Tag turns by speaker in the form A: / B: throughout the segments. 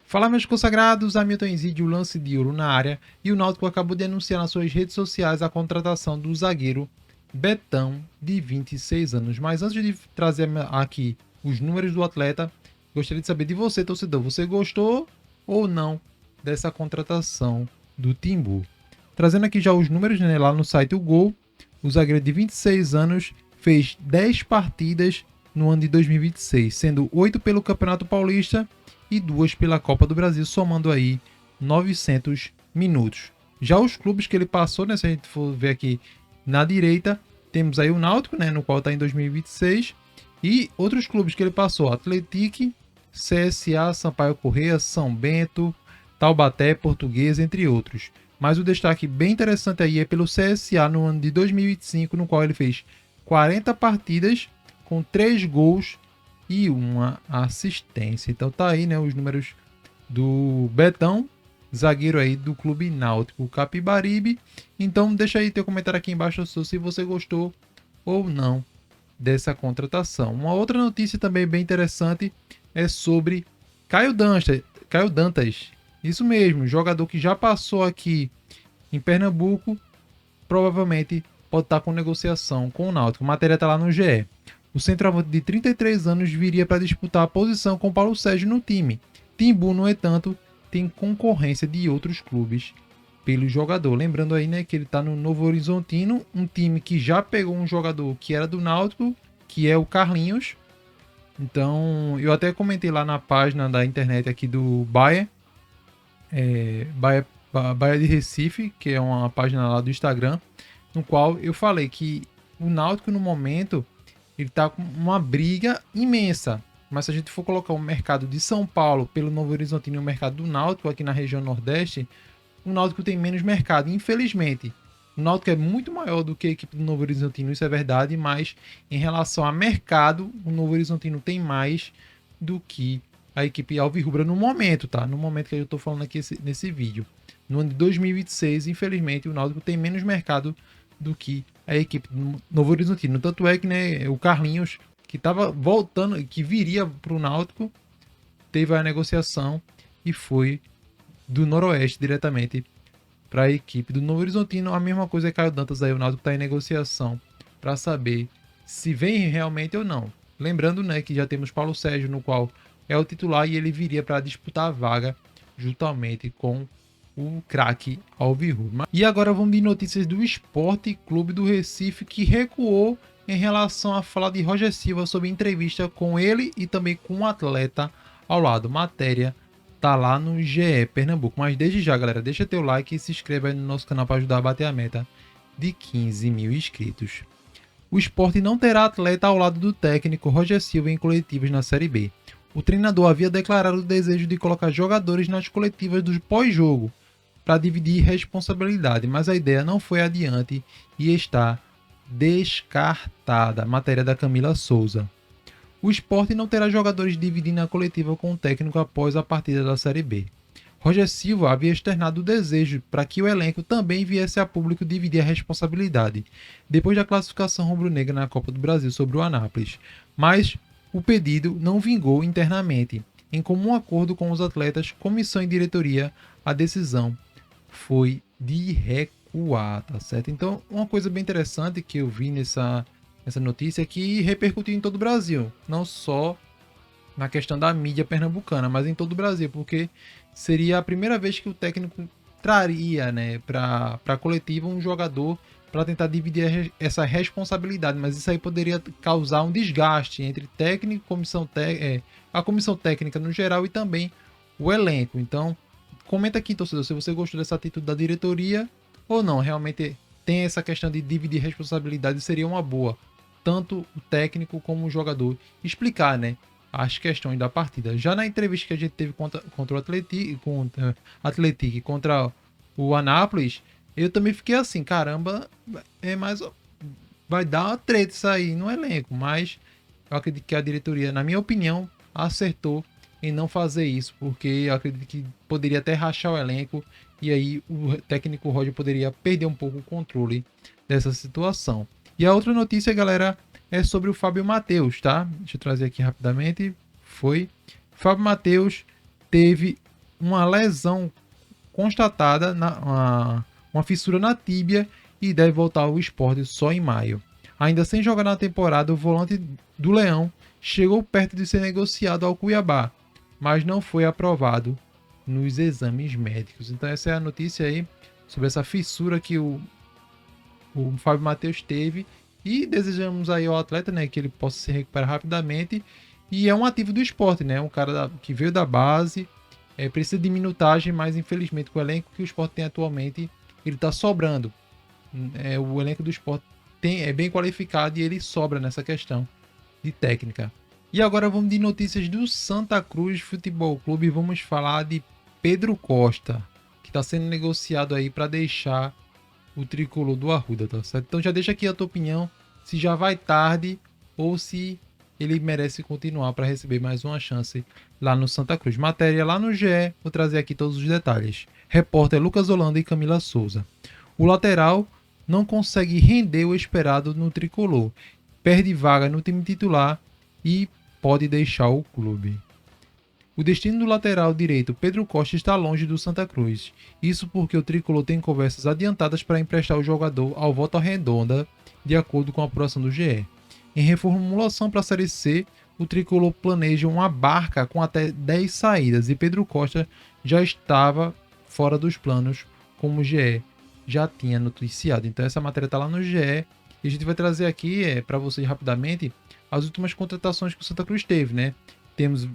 A: Fala, meus consagrados, Hamilton Ezidio, lance de ouro na área, e o Náutico acabou de anunciar nas suas redes sociais a contratação do zagueiro Betão, de 26 anos. Mas antes de trazer aqui os números do atleta, gostaria de saber de você, torcedor, você gostou ou não dessa contratação do Timbu? Trazendo aqui já os números, né, lá no site O Gol, o zagueiro de 26 anos fez 10 partidas no ano de 2026, sendo 8 pelo Campeonato Paulista e 2 pela Copa do Brasil, somando aí 900 minutos. Já os clubes que ele passou, né, se a gente for ver aqui na direita, temos aí o Náutico, né, no qual está em 2026, e outros clubes que ele passou: Atlético, CSA, Sampaio Corrêa, São Bento, Taubaté, Portuguesa, entre outros. Mas o destaque bem interessante aí é pelo CSA no ano de 2025, no qual ele fez 40 partidas com 3 gols e uma assistência. Então tá aí, né, os números do Betão, zagueiro aí do Clube Náutico Capibaribe. Então deixa aí teu comentário aqui embaixo se você gostou ou não dessa contratação. Uma outra notícia também bem interessante é sobre Caio Dantas. Isso mesmo, jogador que já passou aqui em Pernambuco, provavelmente pode estar com negociação com o Náutico. A matéria está lá no GE. O centroavante de 33 anos viria para disputar a posição com Paulo Sérgio no time. Timbu, no entanto, tem concorrência de outros clubes pelo jogador. Lembrando aí, né, que ele está no Novo Horizontino, um time que já pegou um jogador que era do Náutico, que é o Carlinhos. Então, eu até comentei lá na página da internet aqui do Bahia de Recife, que é uma página lá do Instagram, no qual eu falei que o Náutico, no momento, ele tá com uma briga imensa. Mas se a gente for colocar o mercado de São Paulo pelo Novo Horizontino e o mercado do Náutico aqui na região Nordeste, o Náutico tem menos mercado, infelizmente. O Náutico é muito maior do que a equipe do Novo Horizontino, isso é verdade, mas em relação a mercado, o Novo Horizontino tem mais do que a equipe alvirrubra no momento, tá? No momento que eu tô falando aqui nesse vídeo. No ano de 2026, infelizmente, o Náutico tem menos mercado do que a equipe do Novo Horizontino. Tanto é que, né, o Carlinhos, que estava voltando, que viria para o Náutico, teve a negociação e foi do Noroeste diretamente para a equipe do Novo Horizontino. A mesma coisa é Caio Dantas aí, o Náutico está em negociação para saber se vem realmente ou não. Lembrando, né, que já temos Paulo Sérgio, no qual é o titular, e ele viria para disputar a vaga juntamente com o craque alvirrubro. E agora vamos de notícias do Sport Clube do Recife, que recuou em relação a falar de Roger Silva sobre entrevista com ele e também com o atleta ao lado. Matéria tá lá no GE Pernambuco. Mas desde já, galera, deixa teu like e se inscreva aí no nosso canal para ajudar a bater a meta de 15 mil inscritos. O Sport não terá atleta ao lado do técnico Roger Silva em coletivas na Série B. O treinador havia declarado o desejo de colocar jogadores nas coletivas do pós-jogo para dividir responsabilidade, mas a ideia não foi adiante e está descartada. Matéria da Camila Souza. O Sport não terá jogadores dividindo a coletiva com o técnico após a partida da Série B. Roger Silva havia externado o desejo para que o elenco também viesse a público dividir a responsabilidade, depois da classificação rubro-negra na Copa do Brasil sobre o Anápolis, mas o pedido não vingou internamente. Em comum acordo com os atletas, comissão e diretoria, a decisão foi de recuar, tá certo? Então, uma coisa bem interessante que eu vi nessa notícia é que repercutiu em todo o Brasil, não só na questão da mídia pernambucana, mas em todo o Brasil, porque seria a primeira vez que o técnico traria, né, para a coletiva um jogador para tentar dividir essa responsabilidade, mas isso aí poderia causar um desgaste entre técnico, a comissão técnica no geral e também o elenco. Então, comenta aqui, torcedor, se você gostou dessa atitude da diretoria ou não. Realmente tem essa questão de dividir responsabilidade, seria uma boa, tanto o técnico como o jogador explicar, né, as questões da partida. Já na entrevista que a gente teve contra o Atlético contra o Anápolis, eu também fiquei assim, caramba, vai dar uma treta isso aí no elenco, mas eu acredito que a diretoria, na minha opinião, acertou em não fazer isso, porque eu acredito que poderia até rachar o elenco e aí o técnico Roger poderia perder um pouco o controle dessa situação. E a outra notícia, galera, é sobre o Fábio Matheus, tá? Deixa eu trazer aqui rapidamente. Fábio Matheus teve uma lesão constatada, uma fissura na tíbia, e deve voltar ao Sport só em maio. Ainda sem jogar na temporada, o volante do Leão chegou perto de ser negociado ao Cuiabá, mas não foi aprovado nos exames médicos. Então essa é a notícia aí sobre essa fissura que o Fábio Matheus teve, e desejamos aí ao atleta, né, que ele possa se recuperar rapidamente. E é um ativo do Sport, né, um cara que veio da base, precisa de minutagem, mas infelizmente com o elenco que o Sport tem atualmente, ele está sobrando. O elenco do Sport é bem qualificado e ele sobra nessa questão de técnica. E agora vamos de notícias do Santa Cruz Futebol Clube. Vamos falar de Pedro Costa, que está sendo negociado aí para deixar o tricolor do Arruda, tá certo? Então já deixa aqui a tua opinião, se já vai tarde ou se ele merece continuar para receber mais uma chance lá no Santa Cruz. Matéria lá no GE, vou trazer aqui todos os detalhes. Repórter Lucas Holanda e Camila Souza. O lateral não consegue render o esperado no tricolor, perde vaga no time titular e pode deixar o clube. O destino do lateral direito Pedro Costa está longe do Santa Cruz. Isso porque o tricolor tem conversas adiantadas para emprestar o jogador ao Volta Redonda, de acordo com a apuração do GE. Em reformulação para a Série C, o tricolor planeja uma barca com até 10 saídas e Pedro Costa já estava fora dos planos, como o GE já tinha noticiado. Então essa matéria está lá no GE e a gente vai trazer aqui para vocês rapidamente as últimas contratações que o Santa Cruz teve, né?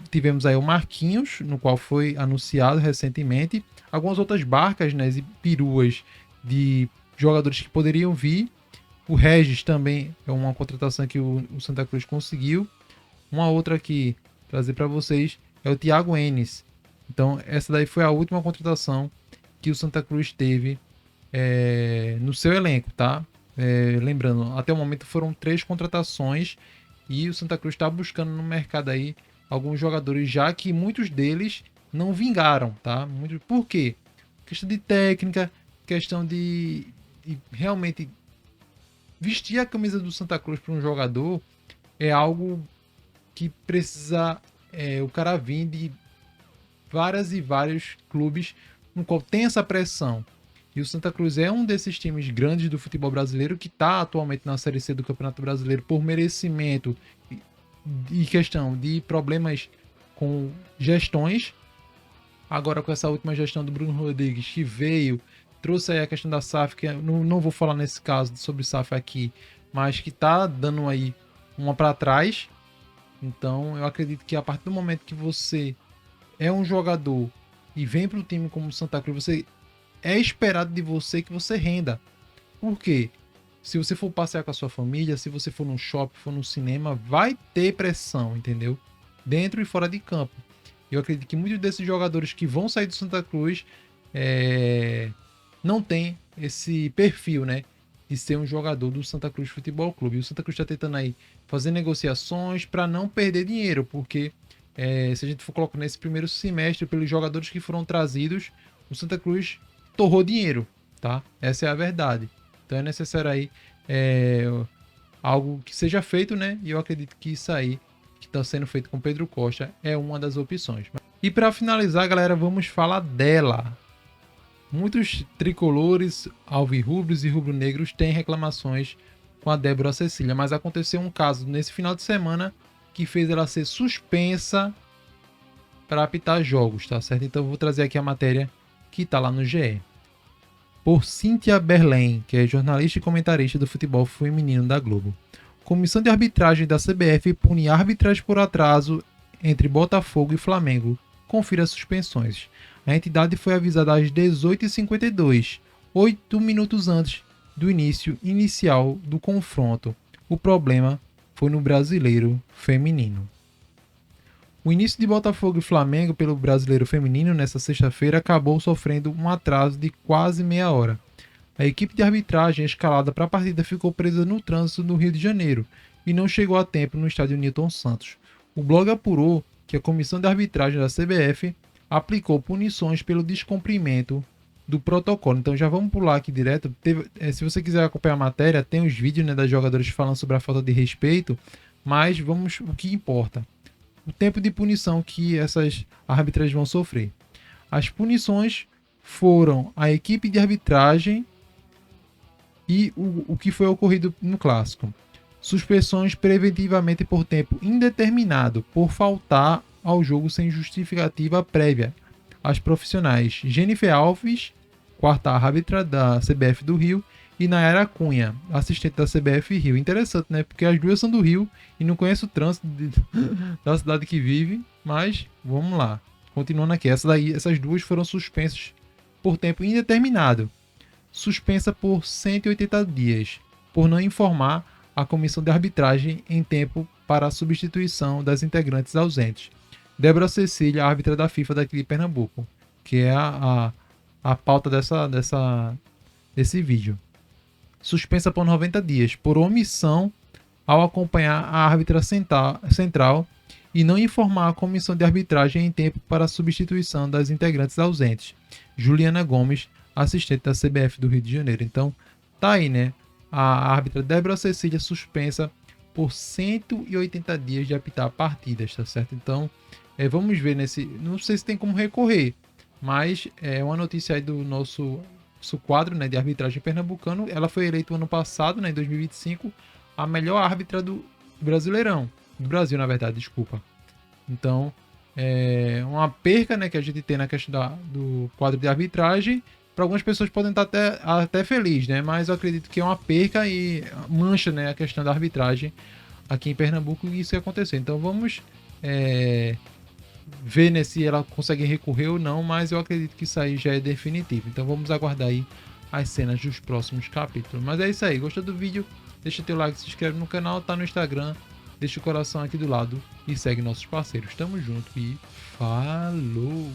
A: Tivemos aí o Marquinhos, no qual foi anunciado recentemente, algumas outras barcas, né, e peruas de jogadores que poderiam vir. O Regis também é uma contratação que o Santa Cruz conseguiu. Uma outra aqui, trazer para vocês, é o Thiago Enes. Então essa daí foi a última contratação que o Santa Cruz teve no seu elenco, tá? Lembrando, até o momento foram 3 contratações e o Santa Cruz está buscando no mercado aí alguns jogadores, já que muitos deles não vingaram, tá? Por quê? Questão de técnica, questão de realmente vestir a camisa do Santa Cruz para um jogador é algo que precisa o cara vir de vários clubes no qual tem essa pressão. E o Santa Cruz é um desses times grandes do futebol brasileiro que está atualmente na Série C do Campeonato Brasileiro por merecimento e questão de problemas com gestões. Agora com essa última gestão do Bruno Rodrigues, que veio, trouxe aí a questão da SAF, que não vou falar nesse caso sobre SAF aqui, mas que está dando aí uma para trás. Então eu acredito que a partir do momento que você é um jogador e vem para o time como o Santa Cruz, é esperado de você que você renda. Por quê? Se você for passear com a sua família, se você for num shopping, for no cinema, vai ter pressão, entendeu? Dentro e fora de campo. Eu acredito que muitos desses jogadores que vão sair do Santa Cruz não tem esse perfil, né? De ser um jogador do Santa Cruz Futebol Clube. E o Santa Cruz está tentando aí fazer negociações para não perder dinheiro, porque se a gente for colocar nesse primeiro semestre, pelos jogadores que foram trazidos, o Santa Cruz torrou dinheiro, tá? Essa é a verdade. Então é necessário aí algo que seja feito, né? E eu acredito que isso aí que está sendo feito com Pedro Costa é uma das opções. E para finalizar, galera, vamos falar dela. Muitos tricolores, alvirrubros e rubro-negros têm reclamações com a Débora Cecília, mas aconteceu um caso nesse final de semana que fez ela ser suspensa para apitar jogos, tá certo? Então eu vou trazer aqui a matéria que está lá no GE. Por Cíntia Berlen, que é jornalista e comentarista do futebol feminino da Globo. Comissão de arbitragem da CBF pune arbitragem por atraso entre Botafogo e Flamengo. Confira as suspensões. A entidade foi avisada às 18h52, 8 minutos antes do início inicial do confronto. O problema foi no Brasileiro Feminino. O início de Botafogo e Flamengo pelo Brasileiro Feminino nesta sexta-feira acabou sofrendo um atraso de quase meia hora. A equipe de arbitragem escalada para a partida ficou presa no trânsito no Rio de Janeiro e não chegou a tempo no estádio Newton Santos. O blog apurou que a comissão de arbitragem da CBF aplicou punições pelo descumprimento do protocolo. Então já vamos pular aqui direto. Se você quiser acompanhar a matéria, tem os vídeos, né, das jogadoras falando sobre a falta de respeito, mas vamos o que importa. O tempo de punição que essas arbitragens vão sofrer. As punições foram a equipe de arbitragem e o que foi ocorrido no clássico. Suspensões preventivamente por tempo indeterminado por faltar ao jogo sem justificativa prévia. As profissionais Jennifer Alves, quarta árbitra da CBF do Rio, e Nayara Cunha, assistente da CBF Rio. Interessante, né? Porque as duas são do Rio e não conheço o trânsito da cidade que vive, mas vamos lá. Continuando aqui, essas duas foram suspensas por tempo indeterminado. Suspensa por 180 dias, por não informar a comissão de arbitragem em tempo para a substituição das integrantes ausentes. Débora Cecília, árbitra da FIFA daqui de Pernambuco, que é a pauta desse vídeo. Suspensa por 90 dias, por omissão ao acompanhar a árbitra central e não informar a comissão de arbitragem em tempo para a substituição das integrantes ausentes. Juliana Gomes, assistente da CBF do Rio de Janeiro. Então, tá aí, né? A árbitra Débora Cecília suspensa por 180 dias de apitar partidas, tá certo? Então, vamos ver nesse... Não sei se tem como recorrer, mas é uma notícia aí do nosso quadro, né, de arbitragem pernambucano. Ela foi eleita ano passado, né, em 2025, a melhor árbitra do Brasileirão. Do Brasil, na verdade, desculpa. Então, é uma perca, né, que a gente tem na questão do quadro de arbitragem. Para algumas pessoas podem estar até felizes, né? Mas eu acredito que é uma perca e mancha, né, a questão da arbitragem aqui em Pernambuco e isso ia acontecer. Então vamos ver, né, se ela consegue recorrer ou não, mas eu acredito que isso aí já é definitivo. Então vamos aguardar aí as cenas dos próximos capítulos. Mas é isso aí, gostou do vídeo? Deixa teu like, se inscreve no canal, tá no Instagram, deixa o coração aqui do lado e segue nossos parceiros. Tamo junto e falou!